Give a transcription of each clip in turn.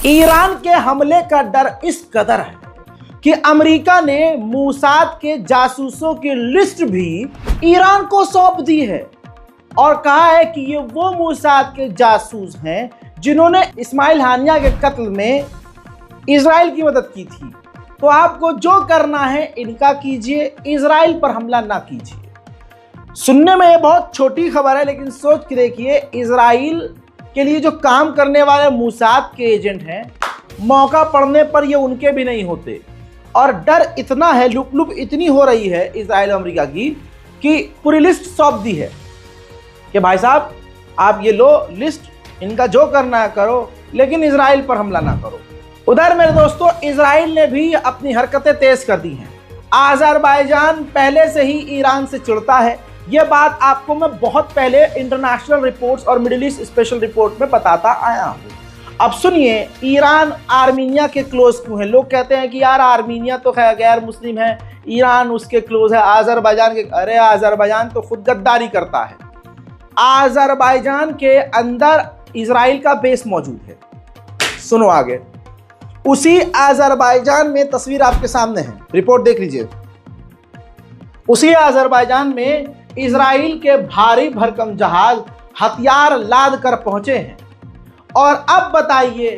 Iran के हमले का डर इस कदर है कि अमेरिका ने मोसाद के जासूसों की लिस्ट भी ईरान को सौंप दी है और कहा है कि ये वो मोसाद के जासूस हैं जिन्होंने इस्माइल हानिया के कत्ल में इजराइल की मदद की थी। तो आपको जो करना है इनका कीजिए, इजराइल पर हमला ना कीजिए। सुनने में ये बहुत छोटी खबर है, लेकिन सोच के देखिए, इजराइल के लिए जो काम करने वाले मोसाद के एजेंट हैं, मौका पड़ने पर ये उनके भी नहीं होते। और डर इतना है, लुप इतनी हो रही है इजराइल अमेरिका की कि पूरी लिस्ट सौंप दी है कि भाई साहब आप ये लो लिस्ट, इनका जो करना है करो, लेकिन इजराइल पर हमला ना करो। उधर मेरे दोस्तों, इजराइल ने भी अपनी हरकतें तेज कर दी हैं। अज़रबैजान पहले से ही ईरान से चिढ़ता है। यह बात आपको मैं बहुत पहले इंटरनेशनल रिपोर्ट्स और मिडिल ईस्ट स्पेशल रिपोर्ट में बताता आया हूँ। अब सुनिए, ईरान आर्मीनिया के क्लोज क्यों है। लोग कहते हैं कि यार आर्मीनिया तो गैर मुस्लिम है, ईरान उसके क्लोज है, अज़रबैजान के। अरे अज़रबैजान तो खुद गद्दारी करता है। अज़रबैजान के अंदर इजराइल का बेस मौजूद है। सुनो आगे। उसी अज़रबैजान में तस्वीर आपके सामने है, रिपोर्ट देख लीजिए। उसी अज़रबैजान में इजराइल के भारी भरकम जहाज हथियार लाद कर पहुंचे हैं। और अब बताइए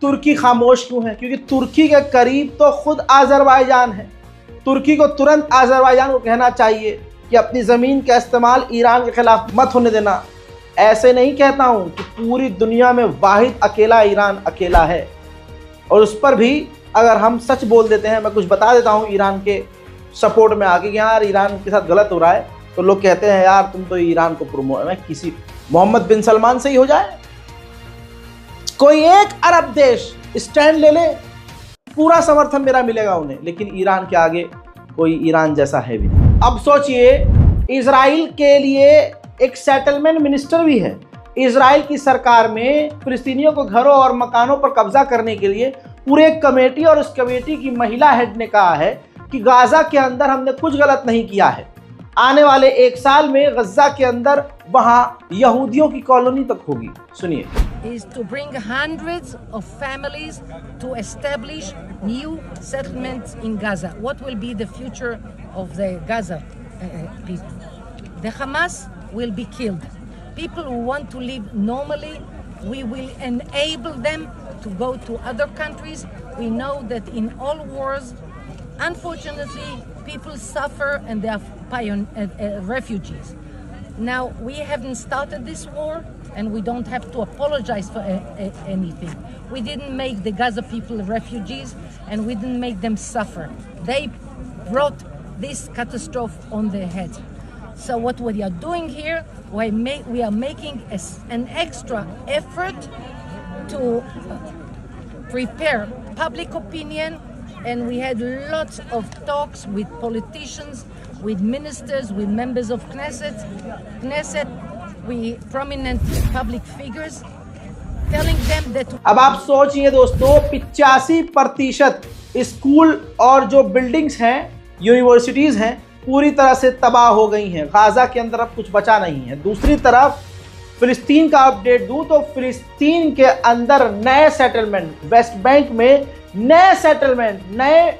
तुर्की खामोश क्यों है? क्योंकि तुर्की के करीब तो खुद अज़रबैजान है। तुर्की को तुरंत अज़रबैजान को कहना चाहिए कि अपनी ज़मीन का इस्तेमाल ईरान के खिलाफ मत होने देना। ऐसे नहीं कहता हूं कि पूरी दुनिया में वाहिद अकेला ईरान अकेला है, और उस पर भी अगर हम सच बोल देते हैं, मैं कुछ बता देता हूं ईरान के सपोर्ट में आके कि यार ईरान के साथ गलत हो रहा है, तो लोग कहते हैं यार तुम तो ईरान को किसी मोहम्मद बिन सलमान से ही हो जाए। कोई एक अरब देश स्टैंड ले ले, पूरा समर्थन मेरा मिलेगा उन्हें, लेकिन ईरान के आगे कोई ईरान जैसा है भी नहीं। अब सोचिए, इजराइल के लिए एक सेटलमेंट मिनिस्टर भी है। इजराइल की सरकार में फिलिस्तीनियों को घरों और मकानों पर कब्जा करने के लिए पूरे एक कमेटी, और उस कमेटी की महिला हेड ने कहा है कि गाजा के अंदर हमने कुछ गलत नहीं किया है। आने वाले 1 साल में गजा के अंदर वहां यहूदियों की कॉलोनी तक होगी। सुनिए। Is to bring hundreds of families to establish new settlements in Gaza. What will be the future of the Gaza people? The Hamas will be killed. People who want to live normally, we will enable them to go to other countries. We know that in all wars, unfortunately, people suffer and they are refugees. Now, we haven't started this war, and we don't have to apologize for anything. We didn't make the Gaza people refugees, and we didn't make them suffer. They brought this catastrophe on their head. So what we are doing here, we are making an extra effort to prepare public opinion, and we had lots of talks with politicians, with ministers, with members of Knesset, with prominent public figures, telling them that. अब आप सोचिए दोस्तों, 85% school और जो buildings हैं, universities हैं, पूरी तरह से तबाह हो गई हैं। गाजा के अंदर अब कुछ बचा नहीं है। दूसरी तरफ फिलिस्तीन का अपडेट दूं तो फिलिस्तीन के अंदर नए सेटलमेंट, वेस्ट बैंक में नए सेटलमेंट, नए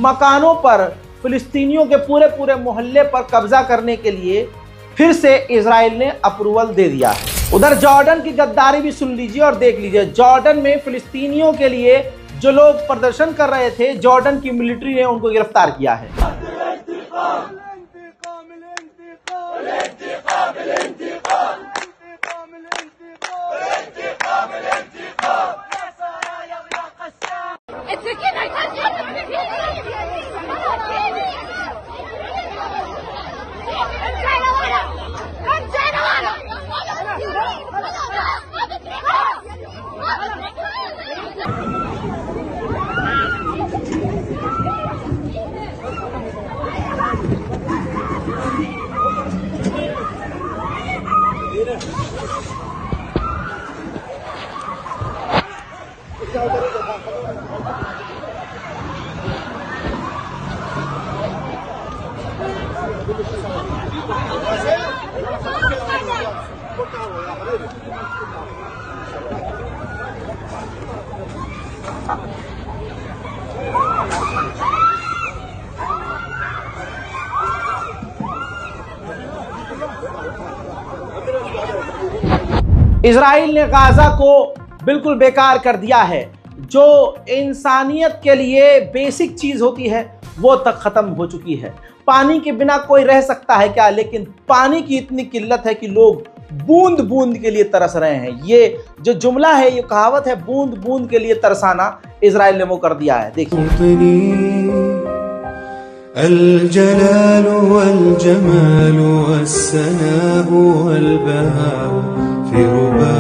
मकानों पर, फिलिस्तीनियों के पूरे मोहल्ले पर कब्जा करने के लिए फिर से इजराइल ने अप्रूवल दे दिया है। उधर जॉर्डन की गद्दारी भी सुन लीजिए और देख लीजिए। जॉर्डन में फिलिस्तीनियों के लिए जो लोग प्रदर्शन कर रहे थे, जॉर्डन की मिलिट्री ने उनको गिरफ्तार किया है। इजराइल ने गाजा को बिल्कुल बेकार कर दिया है। जो इंसानियत के लिए बेसिक चीज होती है वो तक खत्म हो चुकी है। पानी के बिना कोई रह सकता है क्या? लेकिन पानी की इतनी किल्लत है कि लोग बूंद बूंद के लिए तरस रहे हैं। ये जो जुमला है, ये कहावत है, बूंद बूंद के लिए तरसाना, इजराइल ने वो कर दिया है। देखिए, अल जलाल वल जमाल वस्सनाह वल बहा फी रुबा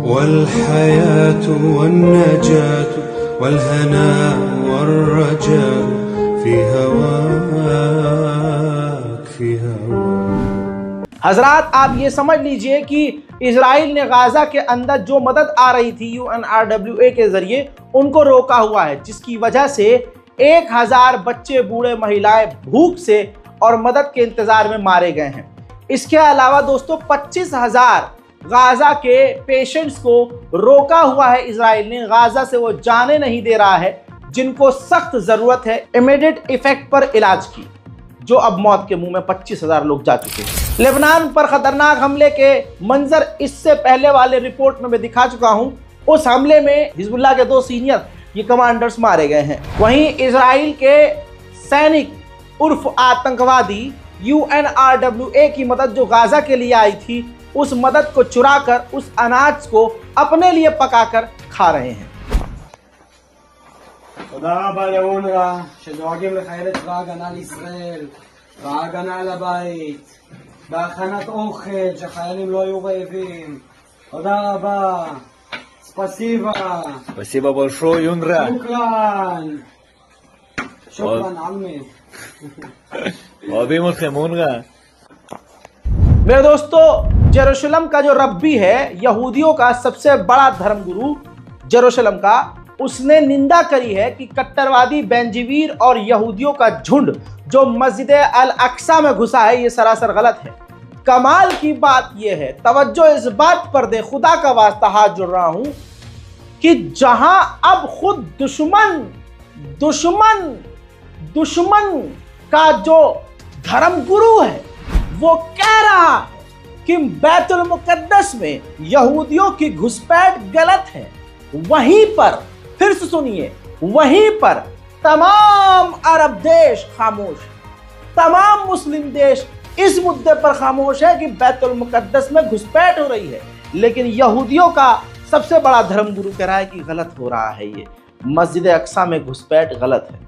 वल हयात वन नजात वल हना वर रजा फी हवाक फी हवा। हजरात, आप ये समझ लीजिए कि इजराइल ने गाजा के अंदर जो मदद आ रही थी UNRWA के जरिए, उनको रोका हुआ है, जिसकी वजह से 1000 बच्चे, बूढ़े, महिलाएं भूख से और मदद के इंतजार में मारे गए हैं। इसके अलावा दोस्तों 25,000 गाजा के पेशेंट्स को रोका हुआ है इजराइल ने। गाजा से वो जाने नहीं दे रहा है जिनको सख्त जरूरत है इमीडिएट इफेक्ट पर इलाज की, जो अब मौत के मुंह में 25,000 लोग जा चुके हैं। लेबनान पर खतरनाक हमले के मंजर इससे पहले वाले रिपोर्ट में मैं दिखा चुका हूं। उस हमले में हिजबुल्लाह के 2 सीनियर ये कमांडर्स मारे गए हैं। वहीं इजराइल के सैनिक उर्फ आतंकवादी UNRWA की मदद जो गाजा के लिए आई थी, उस मदद को चुराकर उस अनाज को अपने लिए पकाकर खा रहे हैं। תודה רבה לאונר"א שדואגים לחיילי צבא ההגנה לישראל בהגנה על הבית, בהכנת אוכל שחיילים לא יהיו רעבים. תודה רבה. ספסיבה. Спасибо большое, Юнра. שוקרן. שוקרן עלמי. अभी अटखम उनका। मेरे दोस्तों, जेरूशलम का जो रब्बी है, यहूदियों का सबसे बड़ा धर्मगुरु जेरूशलम का, उसने निंदा करी है कि कट्टरवादी बेंजीवीर और यहूदियों का झुंड जो मस्जिद अल अक्सा में घुसा है, ये सरासर गलत है। कमाल की बात यह है, तवज्जो इस बात पर दे, खुदा का वास्ता हाथ जोड़ रहा हूं, कि जहां अब खुद दुश्मन का जो धर्मगुरु है वो कह रहा है कि बैतुल मुकद्दस में यहूदियों की घुसपैठ गलत है, वहीं पर फिर से सुनिए, वहीं पर तमाम अरब देश खामोश, तमाम मुस्लिम देश इस मुद्दे पर खामोश है कि बैतुल मुकद्दस में घुसपैठ हो रही है। लेकिन यहूदियों का सबसे बड़ा धर्मगुरु कह रहा है कि गलत हो रहा है, ये मस्जिद अक्सा में घुसपैठ गलत है।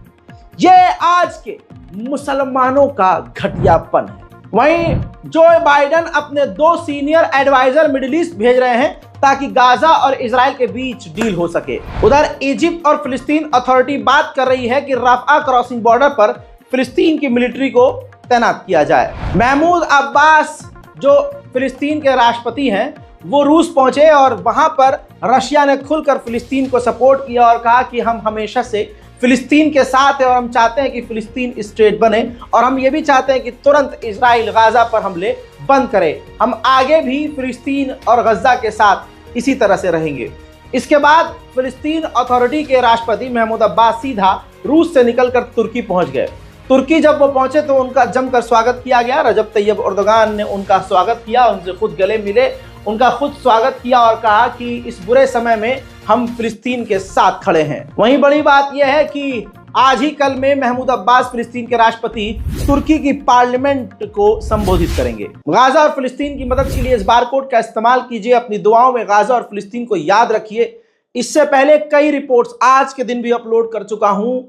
ये आज के मुसलमानों का घटियापन है। वहीं जो बाइडन अपने 2 सीनियर एडवाइजर मिडिल ईस्ट भेज रहे हैं ताकि गाजा और इजराइल के बीच डील हो सके। उधर इजिप्ट और फिलिस्तीन अथॉरिटी बात कर रही है कि राफा क्रॉसिंग बॉर्डर पर फिलिस्तीन की मिलिट्री को तैनात किया जाए। महमूद अब्बास जो फिलिस्तीन के राष्ट्रपति हैं, वो रूस पहुंचे और वहां पर रशिया ने खुलकर फिलिस्तीन को सपोर्ट किया और कहा कि हम हमेशा से फिलिस्तीन के साथ है और हम चाहते हैं कि फिलिस्तीन स्टेट बने, और हम ये भी चाहते हैं कि तुरंत इजराइल गाजा पर हमले बंद करे। हम आगे भी फिलिस्तीन और गजा के साथ इसी तरह से रहेंगे। इसके बाद फिलिस्तीन अथॉरिटी के राष्ट्रपति महमूद अब्बास सीधा रूस से निकलकर तुर्की पहुंच गए। तुर्की जब वो पहुंचे तो उनका जमकर स्वागत किया गया। रजब तैयब एर्दोगान ने उनका स्वागत किया, उनसे खुद गले मिले, उनका खुद स्वागत किया और कहा कि इस बुरे समय में हम फिलिस्तीन के साथ खड़े हैं। वहीं बड़ी बात यह है कि आज ही कल में महमूद अब्बास फिलिस्तीन के राष्ट्रपति तुर्की की पार्लियामेंट को संबोधित करेंगे। गाजा और फिलिस्तीन की मदद के लिए इस बारकोड का इस्तेमाल कीजिए। अपनी दुआओं में गाजा और फिलिस्तीन को याद रखिए। इससे पहले कई रिपोर्ट्स आज के दिन भी अपलोड कर चुका हूं।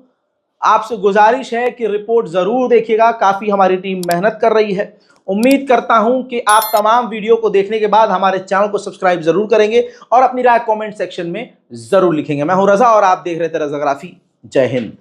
आपसे गुजारिश है कि रिपोर्ट जरूर देखिएगा, काफी हमारी टीम मेहनत कर रही है। उम्मीद करता हूं कि आप तमाम वीडियो को देखने के बाद हमारे चैनल को सब्सक्राइब जरूर करेंगे और अपनी राय कमेंट सेक्शन में जरूर लिखेंगे। मैं हूं रजा और आप देख रहे थे रजाग्राफी। जय हिंद।